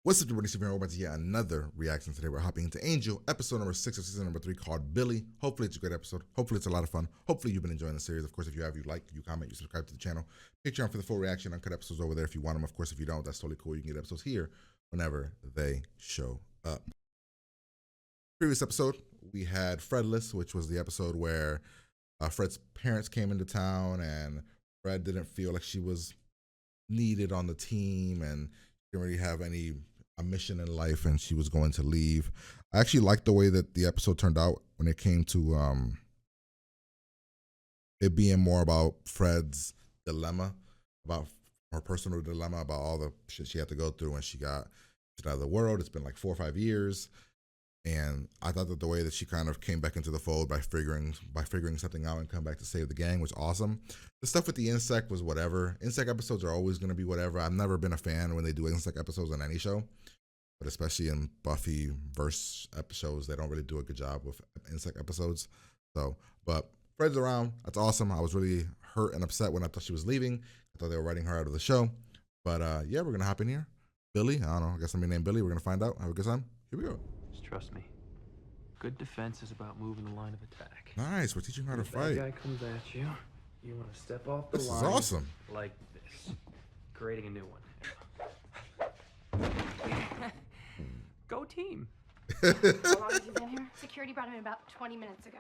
What's up, everybody? We're about to get another reaction today. We're hopping into Angel, episode number 6 of season number 3, called Billy. Hopefully, it's a great episode. Hopefully, it's a lot of fun. Hopefully, you've been enjoying the series. Of course, if you have, you like, you comment, you subscribe to the channel. Patreon for the full reaction, uncut episodes over there if you want them. Of course, if you don't, that's totally cool. You can get episodes here whenever they show up. Previous episode, we had Fredless, which was the episode where Fred's parents came into town and Fred didn't feel like she was needed on the team and didn't really have a mission in life, and she was going to leave. I actually liked the way that the episode turned out when it came to it being more about Fred's dilemma, about her personal dilemma, about all the shit she had to go through when she got out of the world. It's been like 4 or 5 years, and I thought that the way that she kind of came back into the fold by figuring something out and come back to save the gang was awesome. The stuff with the insect was whatever. Insect episodes are always going to be whatever. I've never been a fan when they do insect episodes on any show, but especially in Buffy verse episodes, they don't really do a good job with insect episodes. So, but Fred's around. That's awesome. I was really hurt and upset when I thought she was leaving. I thought they were writing her out of the show. But yeah, we're going to hop in here. Billy, I don't know. I guess somebody named Billy. We're going to find out. Have a good time. Here we go. Just trust me. Good defense is about moving the line of attack. Nice. We're teaching her how to fight. Bad guy comes at you. You want to step off the line. This is awesome. Like this. Creating a new one. Go team. How long have you been here? Security brought him in about 20 minutes ago.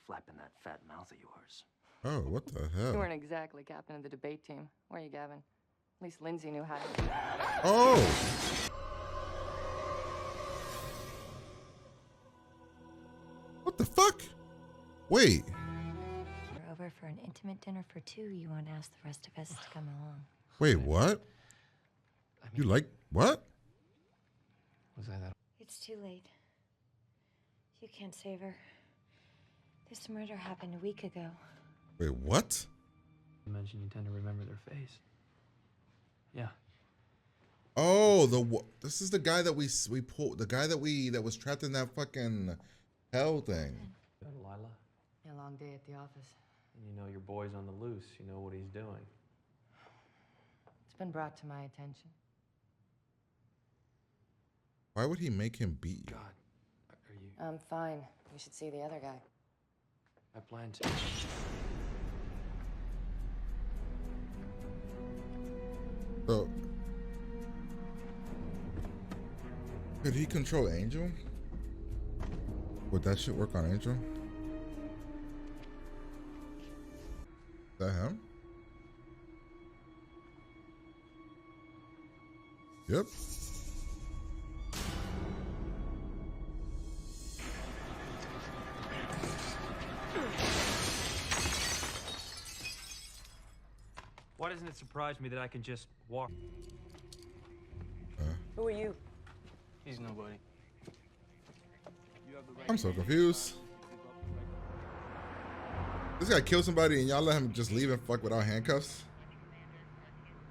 Flapping that fat mouth of yours. Oh, what the You hell? weren't exactly captain of the debate team, were you, Gavin? At least Lindsay knew how to. Oh! What the fuck? Wait. We're over for an intimate dinner for 2. You won't ask the rest of us to come along. Wait, what? You like what? Was I that? It's too late. You can't save her. This murder happened a week ago. Wait, what? You mentioned you tend to remember their face. Yeah. Oh, this is the guy that we pulled, the guy that was trapped in that fucking hell thing. Lila. A long day at the office. You know your boy's on the loose. You know what he's doing. It's been brought to my attention. Why would he make him beat you? God, are you? I'm fine. You should see the other guy. I plan to. So, could he control Angel? Would that shit work on Angel? Is that him? Yep. Why doesn't it surprise me that I can just walk? Who are you? He's nobody. I'm so confused. This guy killed somebody and y'all let him just leave and fuck without handcuffs?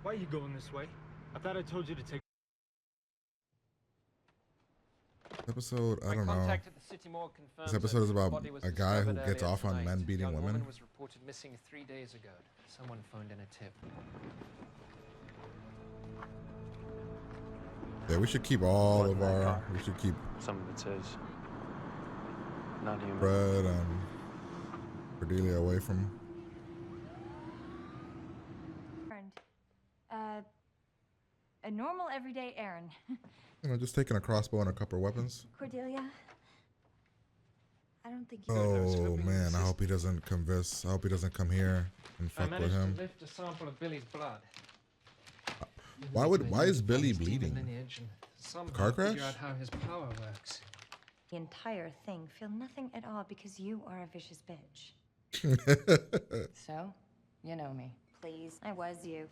Why are you going this way? I thought I told you to take. Episode, I don't know. Contacted the city morgue confirms This episode is that about body was a guy who discovered gets earlier off on tonight. men beating Young women. woman was reported missing 3 days ago. Someone phoned in a tip. Yeah, we should keep all of our. We should keep Some of it says not human. Fred and Cordelia away from. A normal everyday errand. You know, just taking a crossbow and a couple of weapons. Cordelia, I don't think you. Oh man, I hope he doesn't convince. I hope he doesn't come here and I fuck with managed him. to lift a sample of Billy's blood. Why is Billy bleeding? Car crash? Figure out how his power works. The entire thing. Feel nothing at all because you are a vicious bitch. So, you know me. Please, I was you,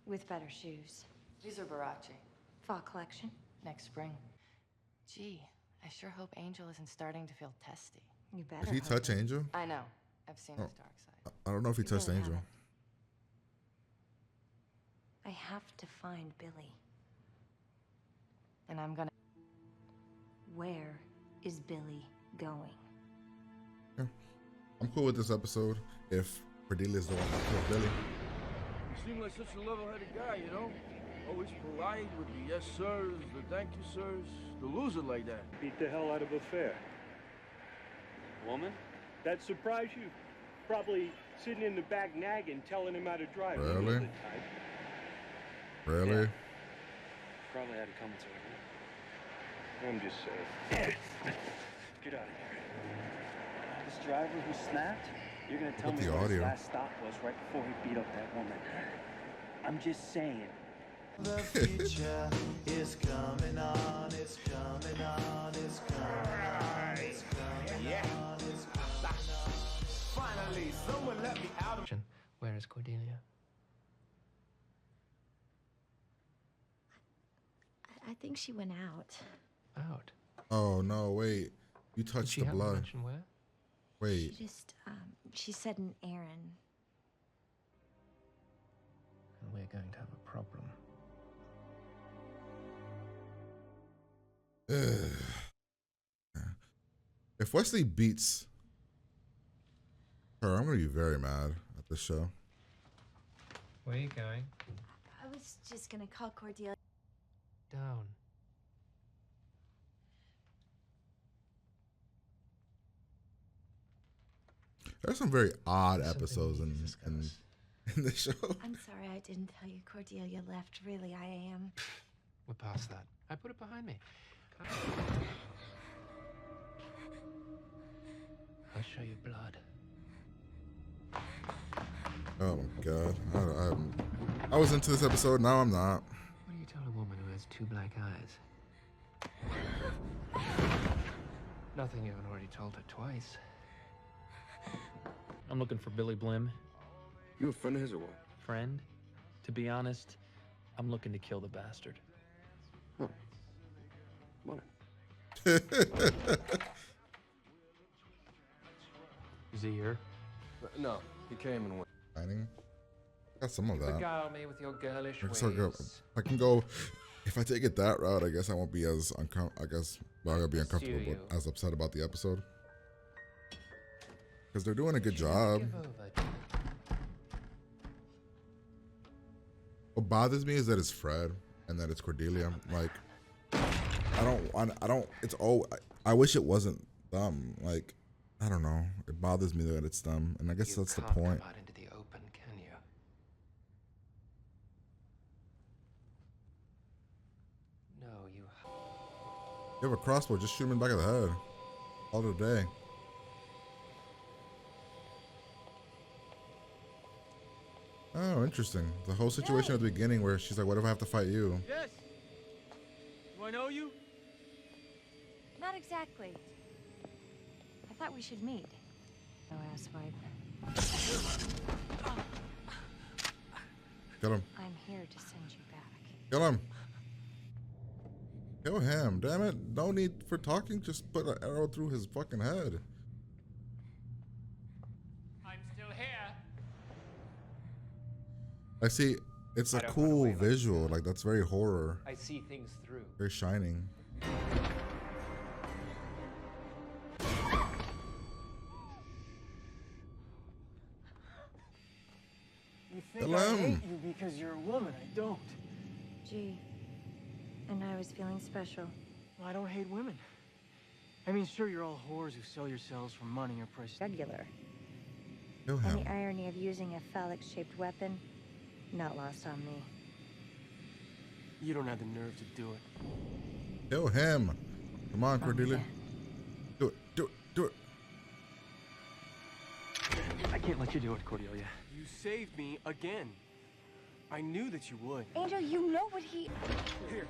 with better shoes. These are Barachi. Fall collection. Next spring. Gee, I sure hope Angel isn't starting to feel testy. You better. Did he hope touch it. Angel? I know. I've seen Oh. his dark side. I don't know if he You touched really Angel. haven't. I have to find Billy. And I'm gonna. Where is Billy going? I'm cool with this episode if Cordelia's the one that killed Billy. You seem like such a level-headed guy, you know? Always polite with the yes sirs, the thank you sirs. The loser like that. Beat the hell out of a fare. Woman? That surprise you? Probably sitting in the back nagging, telling him how to drive. Really? You know the type. Really? Yeah. Probably had it coming to her. I'm just saying. Get out of here. This driver who snapped? You're gonna tell Put me the where his audio. last stop was right before he beat up that woman. I'm just saying. The future is coming on, it's coming on, it's coming on, it's coming on, it's coming on. Finally, someone let me out of. Where is Cordelia? I think she went out. Out. Oh no! Wait, you Did touched she the have to blood. mention where? Wait. She just, she said an errand. And we're going to have a problem. If Wesley beats her, I'm gonna be very mad at this show. Where are you going? I was just gonna call Cordelia. Down. There's some very odd Something episodes we need in, to in discuss. in the show. I'm sorry I didn't tell you Cordelia left. Really, I am. We're past that. I put it behind me. I'll show you blood. Oh my god, I was into this episode. Now I'm not. What do you tell a woman who has two black eyes? Nothing you haven't already told her twice. I'm looking for Billy Blim. You a friend of his or what? Friend? To be honest, I'm looking to kill the bastard. Huh. What? Is he here? No, he came and went. Shining. Got some of that. Beguile me with your girlish I can ways. start I can go. If I take it that route, I guess I won't be as uncomfortable. I guess well, I'll be uncomfortable, you. but as upset about the episode because they're doing a good job. Give over. What bothers me is that it's Fred and that it's Cordelia. Like, I don't. It's I wish it wasn't them. Like, I don't know. It bothers me that it's them, and I guess You that's the can't point. come out into the open, can you? No, you. You have a crossbow, just shoot him in the back of the head. All day. Oh, interesting. The whole situation at the beginning where she's like, what if I have to fight you? Yes. Do I know you? Not exactly. I thought we should meet. No asswipe. Kill him. I'm here to send you back. Kill him. Kill him. Damn it. No need for talking. Just put an arrow through his fucking head. I'm still here. I see. It's a I don't run cool away like visual. Like, that's very horror. I see things through. Very shining. You think Kill I him. hate you because you're a woman. I don't. Gee. And I was feeling special. Well, I don't hate women. I mean, sure, you're all whores who sell yourselves for money or prestige. Regular. Kill And him. the irony of using a phallic-shaped weapon, not lost on me. You don't have the nerve to do it. Kill him. Come on, Cordelia. yeah. Do it. Do it. Do it. I can't let you do it, Cordelia. You saved me again. I knew that you would. Angel, you know what he... Here.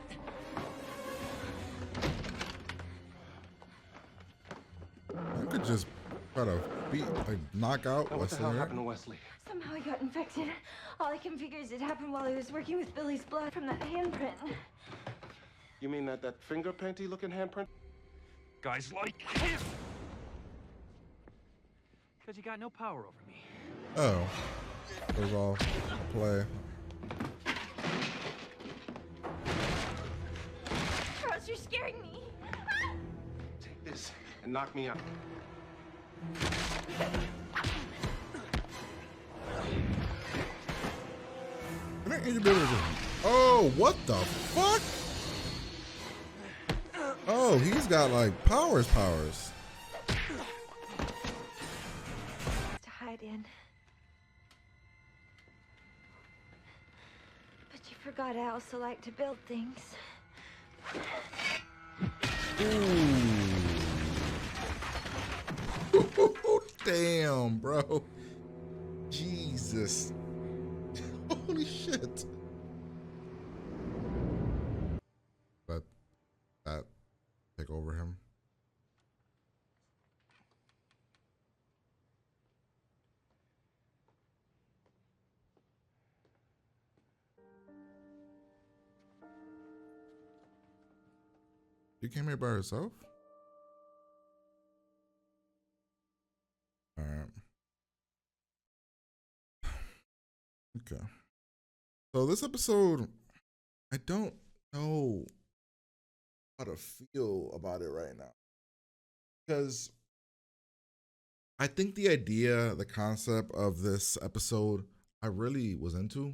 I could just try to beat, like, knock out What the Wesley. hell right? happened to Wesley? Somehow I got infected. All I can figure is it happened while I was working with Billy's blood from that handprint. You mean that finger painty looking handprint? Guys like him. Because you got no power over me. Oh. It was all play. Charles, you're scaring me. Take this and knock me out. I think Angel Baby was just Oh, what the fuck? Oh, he's got like powers. To hide in. But you forgot I also like to build things. Ooh. Damn, bro. Jesus. Holy shit. Let that take over him. You came here by herself? All right. Okay. So this episode, I don't know how to feel about it right now. Because I think the idea, the concept of this episode, I really was into.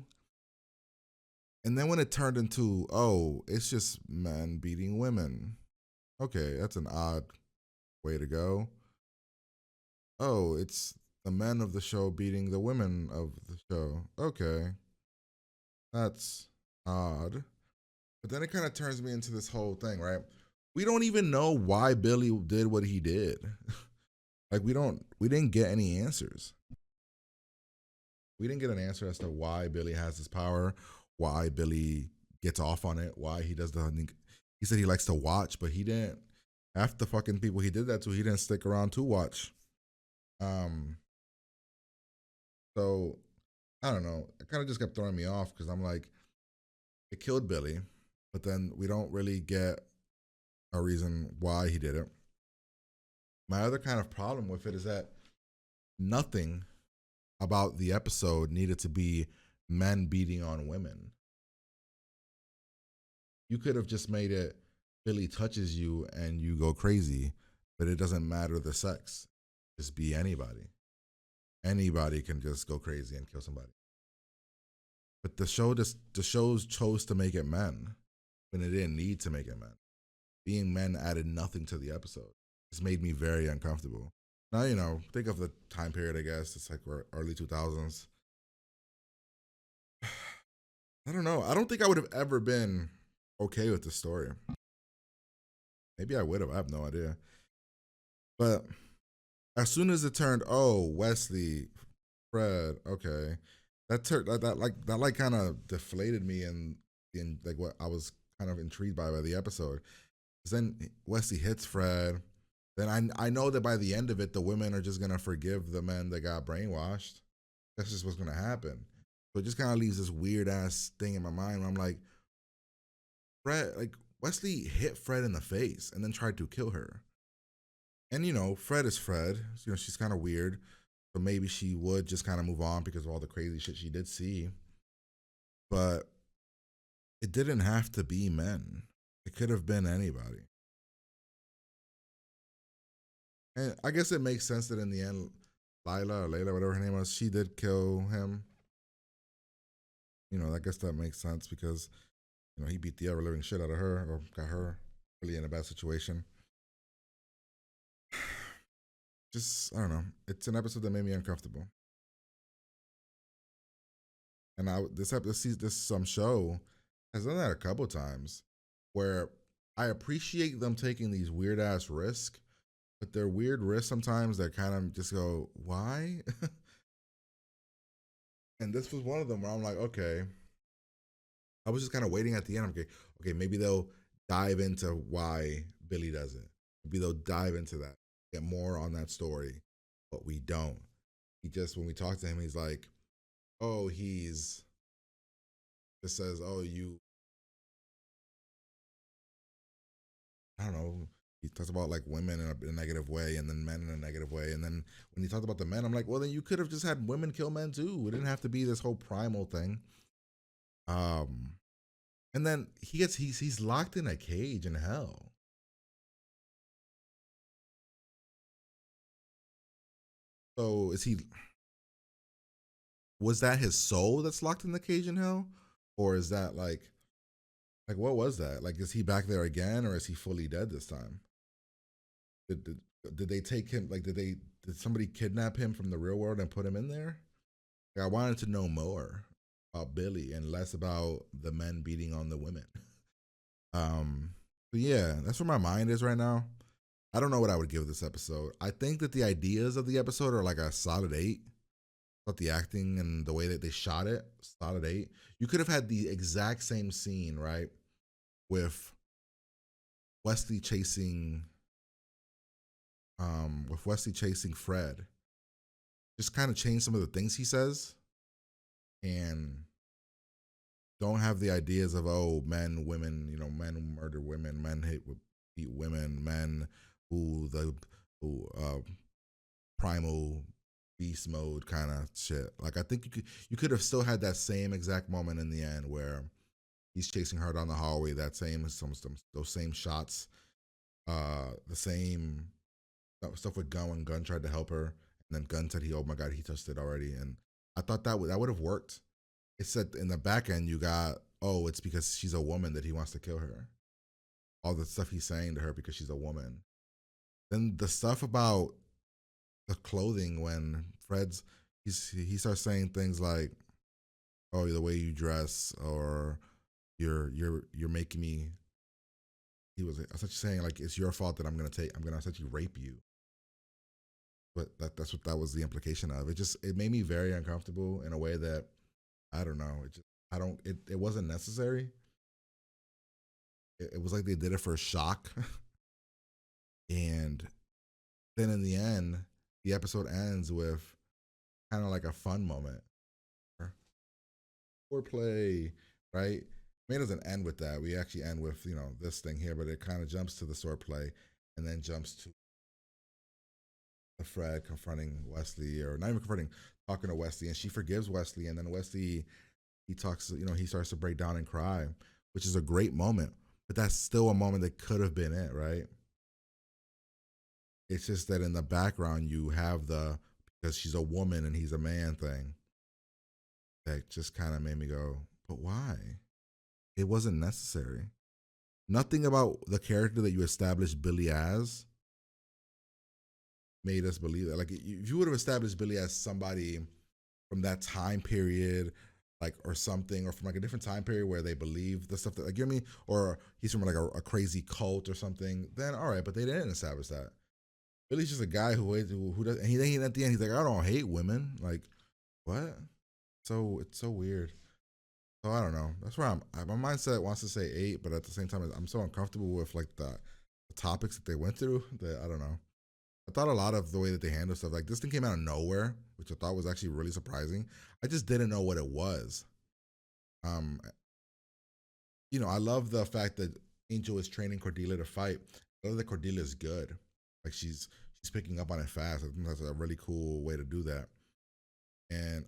And then when it turned into, oh, it's just men beating women. Okay, that's an odd way to go. Oh, it's the men of the show beating the women of the show. Okay. That's odd. But then it kind of turns me into this whole thing, right? We don't even know why Billy did what he did. Like we didn't get any answers. We didn't get an answer as to why Billy has this power, why Billy gets off on it, why he does he said he likes to watch, but he didn't. Half the fucking people he did that to, he didn't stick around to watch. So I don't know. It kind of just kept throwing me off because I'm like, it killed Billy, but then we don't really get a reason why he did it. My other kind of problem with it is that nothing about the episode needed to be men beating on women. You could have just made it Billy touches you and you go crazy, but it doesn't matter the sex. Just be anybody. Anybody can just go crazy and kill somebody. But the show chose to make it men when it didn't need to make it men. Being men added nothing to the episode. It's made me very uncomfortable. Now, you know, think of the time period, I guess. It's like early 2000s. I don't know. I don't think I would have ever been okay with the story. Maybe I would have. I have no idea. But as soon as it turned, oh, Wesley, Fred, okay, that kind of deflated me in like what I was kind of intrigued by the episode. Because then Wesley hits Fred. Then I know that by the end of it, the women are just gonna forgive the men that got brainwashed. That's just what's gonna happen. So it just kind of leaves this weird ass thing in my mind where I'm like, Fred, like Wesley hit Fred in the face and then tried to kill her. And you know, Fred is Fred. You know, she's kind of weird. So maybe she would just kind of move on because of all the crazy shit she did see. But it didn't have to be men. It could have been anybody. And I guess it makes sense that in the end, Layla, whatever her name was, she did kill him. You know, I guess that makes sense because, you know, he beat the ever living shit out of her or got her really in a bad situation. Just, I don't know. It's an episode that made me uncomfortable. And this show has done that a couple times where I appreciate them taking these weird ass risks, but they're weird risks sometimes that kind of just go, why? And this was one of them where I'm like, okay. I was just kind of waiting at the end. Okay, maybe they'll dive into why Billy does it. Maybe they'll dive into that, get more on that story, but we don't. He just, when we talk to him, he's like, oh, just says, oh, I don't know. He talks about like women in a negative way and then men in a negative way. And then when he talked about the men, I'm like, well, then you could have just had women kill men too. It didn't have to be this whole primal thing. And then he's locked in a cage in hell. So was that his soul that's locked in the cage in hell? or is that like what was that? Like, is he back there again, or is he fully dead this time? Did they take him? Like, did somebody kidnap him from the real world and put him in there? Like, I wanted to know more about Billy and less about the men beating on the women. But yeah, that's where my mind is right now. I don't know what I would give this episode. I think that the ideas of the episode are like a solid 8. But the acting and the way that they shot it, solid 8. You could have had the exact same scene, right, with Wesley chasing Fred. Just kind of change some of the things he says, and don't have the ideas of, oh, men, women, men who murder women, men beat women, men who primal beast mode kind of shit. Like, I think you could have still had that same exact moment in the end where he's chasing her down the hallway. Those same shots, the same stuff with Gunn when Gunn tried to help her, and then Gunn said oh my god, he touched it already, and I thought that would have worked. It said in the back end you got, oh, it's because she's a woman that he wants to kill her. All the stuff he's saying to her because she's a woman. Then the stuff about the clothing when he starts saying things like, oh, the way you dress, or you're making me. He was essentially saying, like, it's your fault that I'm gonna essentially rape you. But that's what that was the implication of. It made me very uncomfortable in a way that, I don't know. It wasn't necessary. It was like they did it for shock. And then in the end, the episode ends with kind of like a fun moment. Swordplay, right? It doesn't end with that. We actually end with, this thing here, but it kind of jumps to the swordplay and then jumps to the Fred confronting Wesley, or not even confronting, talking to Wesley, and she forgives Wesley, and then Wesley, he talks, he starts to break down and cry, which is a great moment, but that's still a moment that could have been it, right? It's just that in the background you have because she's a woman and he's a man thing that just kind of made me go, but why? It wasn't necessary. Nothing about the character that you established Billy as made us believe that. Like, if you would have established Billy as somebody from that time period, like, or something, or from like a different time period where they believe the stuff that, like, you know what I mean? Or he's from like a crazy cult or something, then all right, but they didn't establish that. Billy's just a guy who does, and he at the end, he's like, I don't hate women. Like, what? So it's so weird. So I don't know. That's where my mindset wants to say 8, but at the same time, I'm so uncomfortable with like the topics that they went through that I don't know. I thought a lot of the way that they handle stuff, like this thing came out of nowhere, which I thought was actually really surprising. I just didn't know what it was. I love the fact that Angel is training Cordelia to fight. I love that Cordelia is good. Like, she's picking up on it fast. I think that's a really cool way to do that. And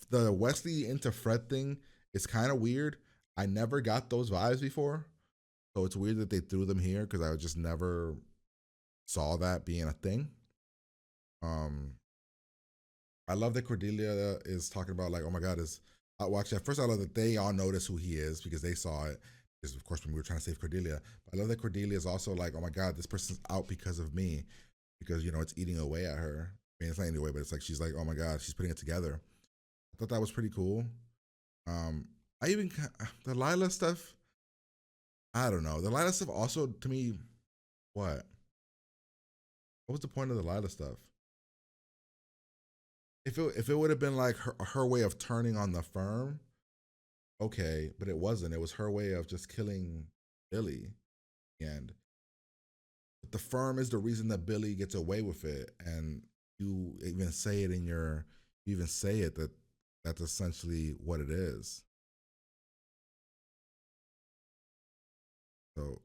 the Wesley into Fred thing is kind of weird. I never got those vibes before, so it's weird that they threw them here because I just never saw that being a thing. I love that Cordelia is talking about, like, oh my god, I watched at first. I love that they all notice who he is because they saw it. Because of course when we were trying to save Cordelia, but I love that Cordelia is also like, oh my god, this person's out because of me, because it's eating away at her. I mean, it's not eating away, but it's like she's like, oh my god, she's putting it together. I thought that was pretty cool. I even the Lila stuff. I don't know. The Lila stuff also, to me, what was the point of the Lila stuff? If it would have been like her way of turning on the firm, okay, but it wasn't. It was her way of just killing Billy, and the firm is the reason that Billy gets away with it, and you even say it that that's essentially what it is. So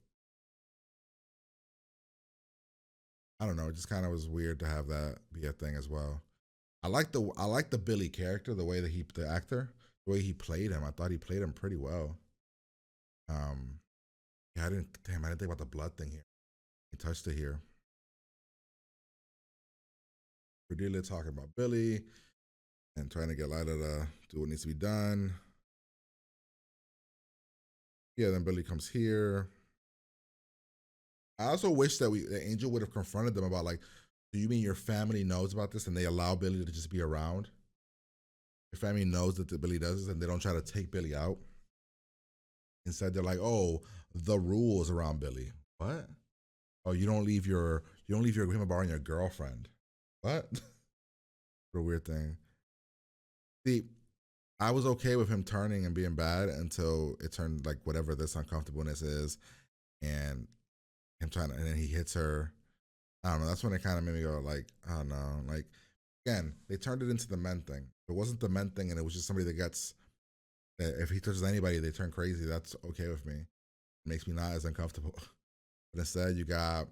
I don't know. It just kind of was weird to have that be a thing as well. I like the Billy character, the way that the actor, the way he played him. I thought he played him pretty well. Yeah, I didn't think about the blood thing here. He touched it here. Cordelia talking about Billy and trying to get Lila to do what needs to be done. Yeah, then Billy comes here. I also wish that that Angel would have confronted them about like, do you mean your family knows about this and they allow Billy to just be around? Your family knows that Billy does this and they don't try to take Billy out. Instead, they're like, oh, the rules around Billy. What? Oh, you don't leave your agreement bar on your girlfriend. What? What a weird thing. See, I was okay with him turning and being bad until it turned like whatever this uncomfortableness is, and him trying to, and then he hits her. I don't know. That's when it kind of made me go like, I don't know. Like, again, they turned it into the men thing. If it wasn't the men thing, and it was just somebody that gets, if he touches anybody, they turn crazy. That's okay with me. It makes me not as uncomfortable. But instead, you got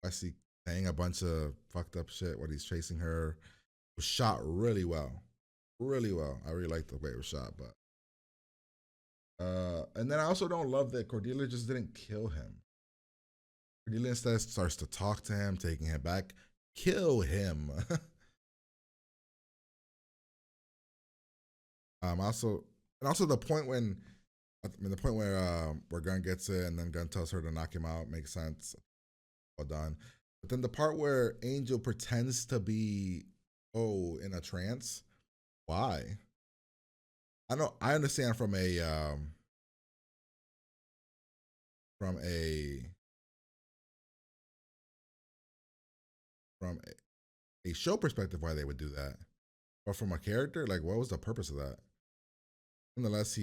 Wesley saying a bunch of fucked up shit when he's chasing her. It was shot really well. Really well. I really liked the way it was shot, but and then I also don't love that Cordelia just didn't kill him. Cordelia instead starts to talk to him, taking him back. Kill him. Also the point when, the point where Gunn gets it and then Gunn tells her to knock him out makes sense. Well done. But then the part where Angel pretends to be in a trance. Why? I understand from a show perspective why they would do that. But from a character, like what was the purpose of that? Nonetheless,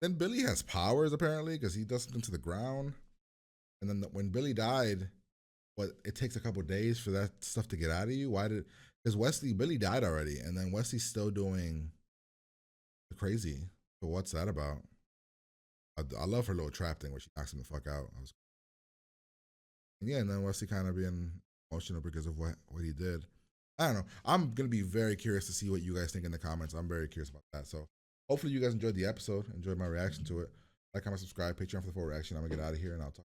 then Billy has powers apparently because he does something to the ground. And then when Billy died, it takes a couple days for that stuff to get out of you. Why did? Because Billy died already, and then Wesley's still doing the crazy. So what's that about? I love her little trap thing where she knocks him the fuck out. And then Wesley kind of being emotional because of what he did. I don't know. I'm gonna be very curious to see what you guys think in the comments. I'm very curious about that. So hopefully you guys enjoyed the episode, enjoyed my reaction to it. Like, comment, subscribe, Patreon for the full reaction. I'm gonna get out of here and I'll talk.